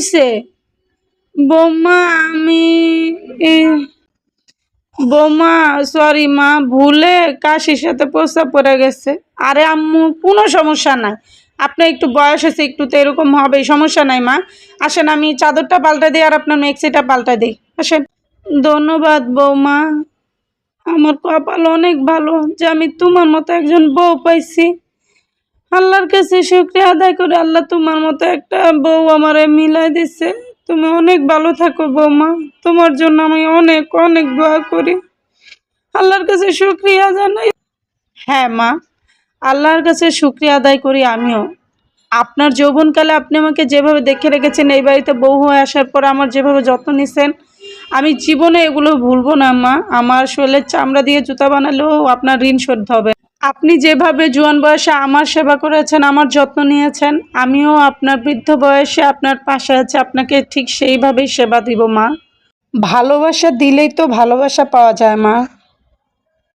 হইছে? বৌমা আমি বৌমা সরি মা, ভুলে কাশির সাথে প্রস্রাব পড়ে গেছে। আরে আম্মু কোনো সমস্যা নাই, আপনার একটু বয়স হয়েছে, একটু তো এরকম হবে, সমস্যা নাই মা। আসেন আমি চাদরটা পাল্টা দিই আর আপনার মেক্সিটা পাল্টা দিই, আসেন। ধন্যবাদ বৌমা, আমার কপাল অনেক ভালো যে আমি তোমার মতো একজন বউ পাইছি। আল্লাহর কাছে শুকরিয়া আদায় করে আল্লাহ তোমার মতো একটা বউ আমারে মিলাই দিছে। তুমি অনেক ভালো থাকো বৌমা, তোমার জন্য আমি অনেক অনেক দোয়া করি, আল্লাহর কাছে শুকরিয়া জানাই। হ্যাঁ মা, আল্লাহর কাছে শুকরিয়া আদায় করি আমিও। আপনার যৌবনকালে আপনি আমাকে যেভাবে দেখে রেখেছেন, এই বাড়িতে বউ হয়ে আসার পর আমার যেভাবে যত্ন নিছেন, আমি জীবনে এগুলো ভুলবো না মা। আমার শরীরের চামড়া দিয়ে জুতা বানালেও আপনার ঋণ শোধ হবে। আপনি যেভাবে জোয়ান বয়সে আমার সেবা করেছেন, আমার যত্ন নিয়েছেন, আমিও আপনার বৃদ্ধ বয়সে আপনার পাশে আছে, আপনাকে ঠিক সেইভাবেই সেবা দিব মা। ভালোবাসা দিলেই তো ভালোবাসা পাওয়া যায় মা।